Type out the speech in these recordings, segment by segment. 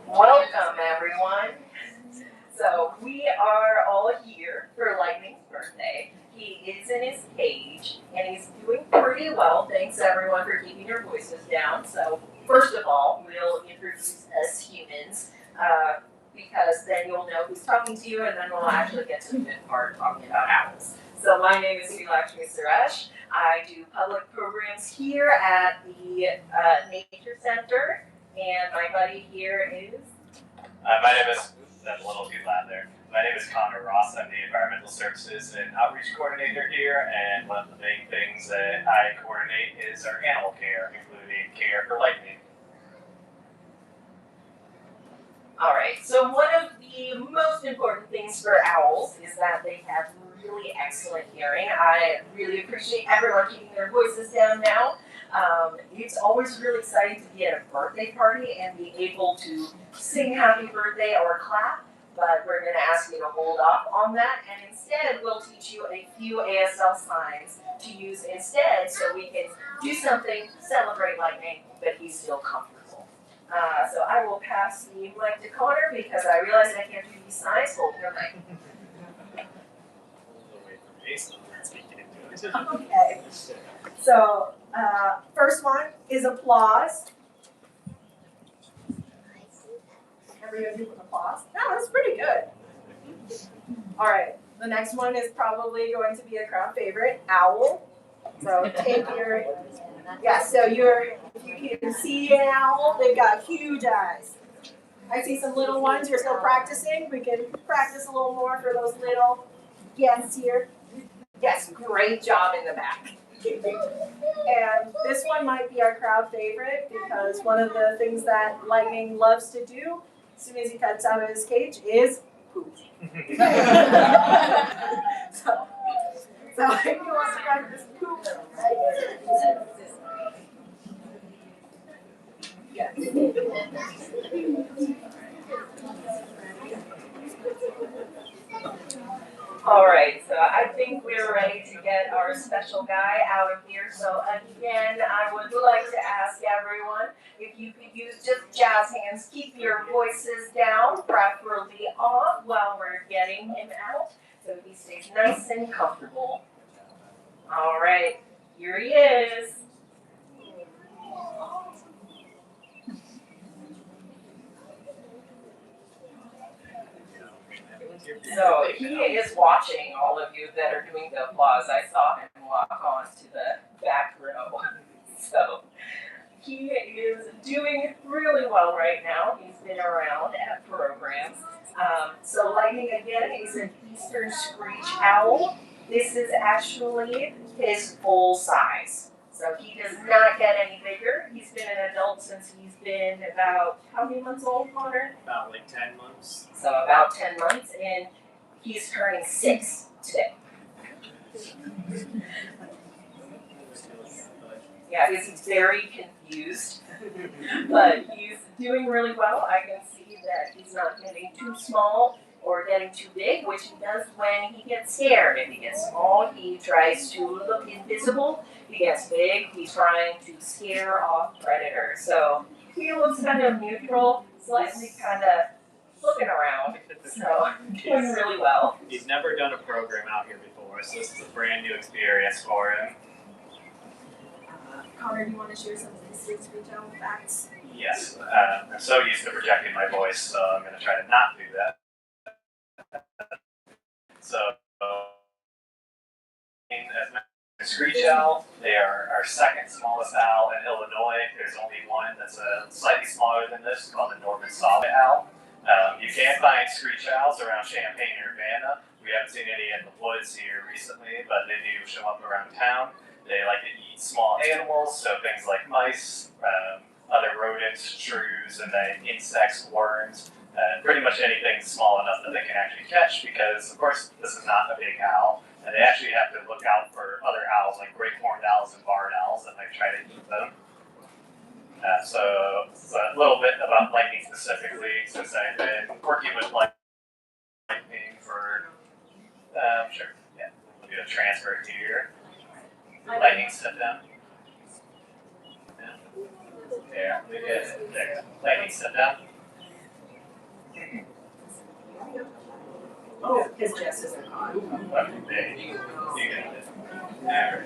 Welcome, everyone. So we are all here for Lightning's birthday. He is in his cage, and he's doing pretty well. Thanks, everyone, for keeping your voices down. So first of all, we'll introduce us humans, because then you'll know who's talking to you, and then we'll actually get to the good part talking about owls. So my name is Lakshmi Suresh. I do public programs here at the Nature Center, and my buddy here is... My name is, that's a little too loud there. My name is Connor Ross. I'm the Environmental Services and Outreach Coordinator here, and one of the main things that I coordinate is our animal care, including care for Lightning. All right, so one of the most important things for owls is that they have really excellent hearing. I really appreciate everyone keeping their voices down now. It's always really exciting to be at a birthday party and be able to sing happy birthday or clap, but we're going to ask you to hold off on that, and instead we'll teach you a few ASL signs to use instead so we can do something, celebrate Lightning, but he's still comfortable. So I will pass the mic to Connor because I realize I can't do these signs. Hold your mic. Okay. So, first one is applause. Everybody do applause? No, that's pretty good. All right. The next one is probably going to be a crowd favorite, owl. So take your, so if you can see an owl, they've got huge eyes. I see some little ones, you're still practicing. We can practice a little more for those little guests here. Yes, great job in the back. And this one might be our crowd favorite because one of the things that Lightning loves to do as soon as he gets out of his cage is poop. so if he wants to practice poop, yes. All right, so I think we're ready to get our special guy out of here. So again, I would like to ask everyone if you could use just jazz hands, keep your voices down, preferably off while we're getting him out, so he stays nice and comfortable. All right, here he is. So he is watching all of you that are doing the applause. I saw him walk on to the back row. So he is doing really well right now. He's been around at programs. So Lightning, again, is an Eastern Screech Owl. This is actually his full size. So he does not get any bigger. He's been an adult since he's been about, how many months old, Connor? About like 10 months. So about 10 months, and he's turning 6 today. Yeah, he's very confused, but he's doing really well. I can see that he's not getting too small or getting too big, which he does when he gets scared. If he gets small, he tries to look invisible. If he gets big, he's trying to scare off predators. So he looks kind of neutral, slightly kind of looking around, so doing really well. He's never done a program out here before, so this is a brand new experience for him. Connor, do you want to share some Eastern Screech Owl facts? Yes, I'm so used to projecting my voice, so I'm going to try to not do that. So, as Screech Owl, they are our second smallest owl in Illinois. There's only one that's slightly smaller than this, called the Northern Saw-Whet Owl. You can find Screech Owls around Champaign and Urbana. We haven't seen any in the woods here recently, but they do show up around town. They like to eat small animals, so things like mice, other rodents, shrews, and then insects, worms, pretty much anything small enough that they can actually catch because, of course, this is not a big owl. And they actually have to look out for other owls like great horned owls and barred owls that might try to eat them. So a little bit about Lightning specifically, since I've been working with Lightning for, we'll do a transfer here. Lightning, step down. There, we did. There. Lightning, step down. His jesses are gone. Okay, you got it. There.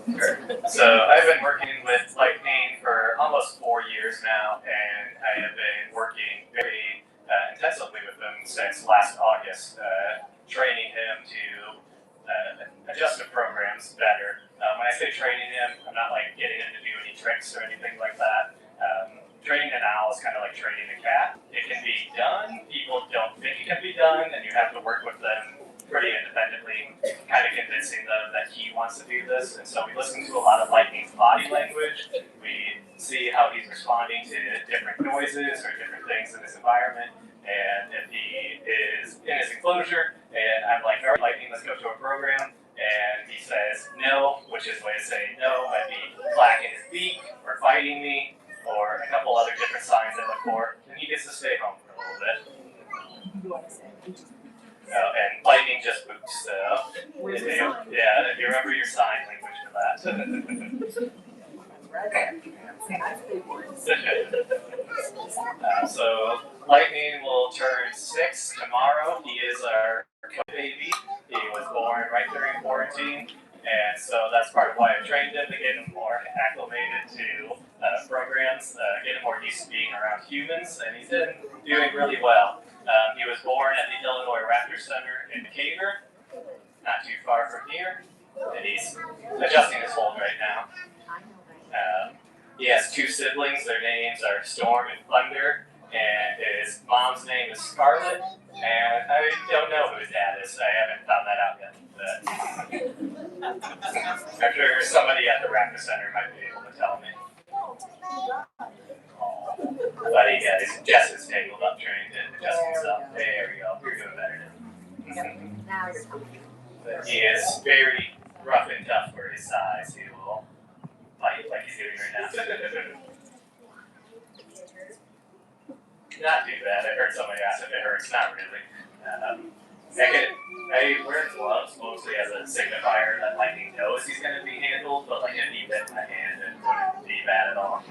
Sure. So I've been working with Lightning for almost 4 years now, and I have been working very intensively with him since last August, training him to adjust the programs better. When I say training him, I'm not like getting him to do any tricks or anything like that. Training an owl is kind of like training a cat. It can be done. People don't think it can be done, and you have to work with them pretty independently, kind of convincing them that he wants to do this. And so we listen to a lot of Lightning's body language. We see how he's responding to different noises or different things in his environment. And if he is in his enclosure, and I'm like, all right, Lightning, let's go to a program. And he says no, which is a way of saying no, might be clacking his beak or fighting me, or a couple other different signs I look for, and he gets to stay home for a little bit. And Lightning just boots, so if you remember your sign language for that. So Lightning will turn 6 tomorrow. He is our baby. He was born right during quarantine. And so that's part of why I trained him, to get him more acclimated to programs, get him more used to being around humans, and he's been doing really well. He was born at the Illinois Raptor Center in Decatur, not too far from here, and he's adjusting his hold right now. He has 2 siblings. Their names are Storm and Thunder, and his mom's name is Scarlet, and I don't know who his dad is. I haven't found that out yet. I'm sure somebody at the Raptor Center might be able to tell me. But he got his Jess tangled up trying to adjust himself. There we go. You're doing better now. But he is very rough and tough for his size. He will fight like he's doing right now. Not too bad. I heard somebody ask if it hurts. Not really. I wear gloves mostly as a signifier that Lightning knows he's going to be handled, but like if he bit my hand, it wouldn't be bad at all.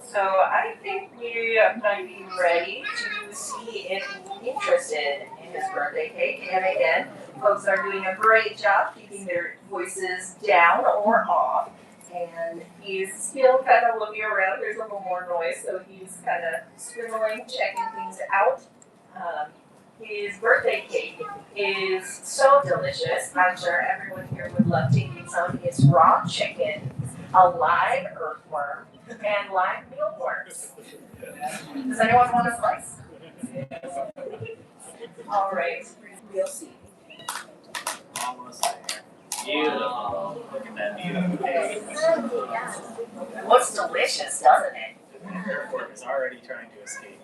So I think we might be ready to see if he's interested in his birthday cake. And again, folks are doing a great job keeping their voices down or off. And he's still kind of looking around. There's a little more noise, so he's kind of scribbling, checking things out. His birthday cake is so delicious. I'm sure everyone here would love to eat some. It's raw chicken, a live earthworm, and live mealworms. Does anyone want a slice? All right, we'll see. Almost there. Beautiful. Look at that beautiful cake. Looks delicious, doesn't it? The earthworm is already trying to escape.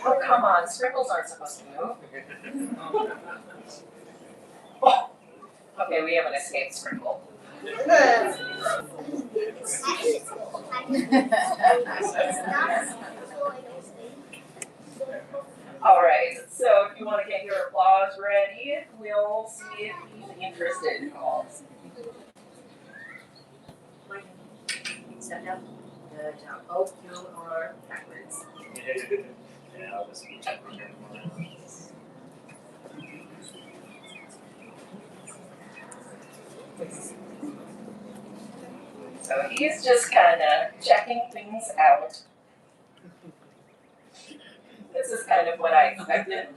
Oh, come on. Sprinkles aren't supposed to move. Oh. Okay, we have an escaped sprinkle. All right, so if you want to get your applause ready, we'll see if he's interested. Step down. Good job. Oh, you are backwards. Yeah, I'll just check my turn. So he's just kind of checking things out. This is kind of what I expected.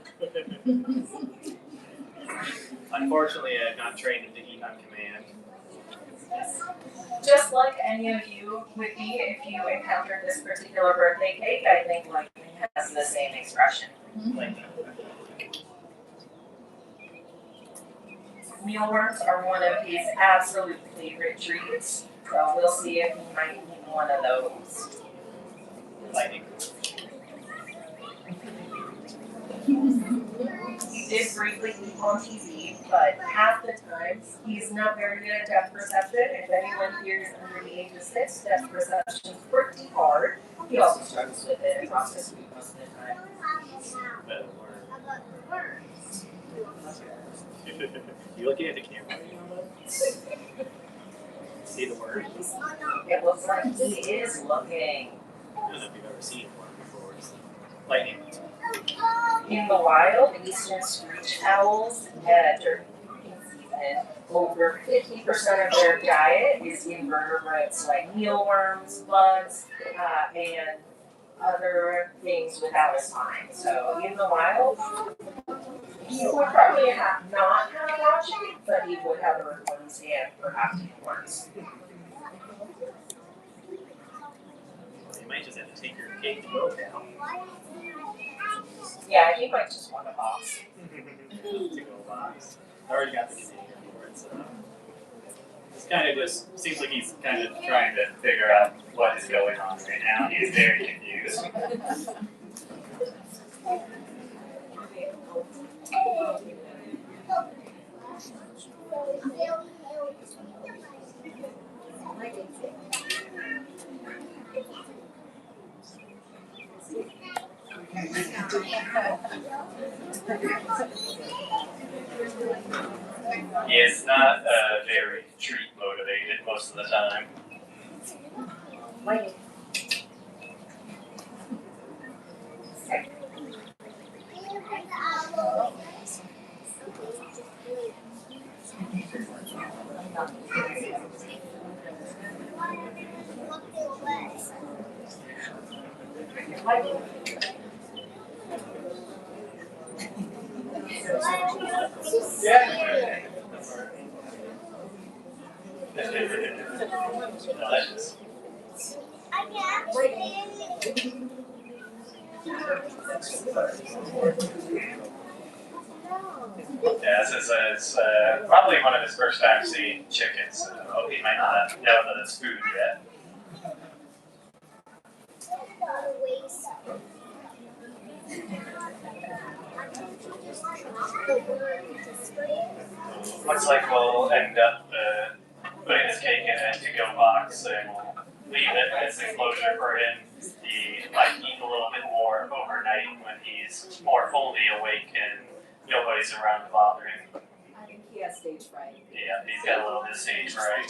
Unfortunately, I've not trained him to eat on command. Just like any of you would be if you encountered this particular birthday cake, I think Lightning has the same expression. Mealworms are one of his absolute favorite treats, so we'll see if he might eat one of those. Lightning. He did briefly eat on TV, but half the time he's not very good at depth perception. If anyone here is under the age of 6, depth perception is pretty hard. He also struggles with it and processes food most of the time. You looking at the camera? See the worm? It looks like he is looking. I don't know if you've ever seen a worm before. Lightning. In the wild, Eastern Screech Owls during breeding season, over 50% of their diet is invertebrates like mealworms, bugs, and other things without a spine. So in the wild, he would probably not have watching, but he would have earthworms and perhaps mealworms. You might just have to take your cake and go down. Yeah, he might just want a box. To go box. I already got the container for it, so it's kind of just seems like he's kind of trying to figure out what is going on right now. He's very confused. He is not very treat motivated most of the time. Yeah. Delicious. Yeah, this is probably one of his first times seeing chickens, so he might not know that it's food yet. Looks like we'll end up putting this cake in a to-go box and we'll leave it as enclosure for him. He might eat a little bit more overnight when he's more fully awake and nobody's around to bother him. I think he has stage fright. Yeah, he's got a little bit of stage fright.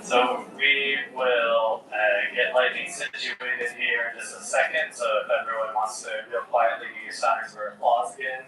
So we will get lighting situated here in just a second. So if everyone wants to real quietly give you signs for applause again.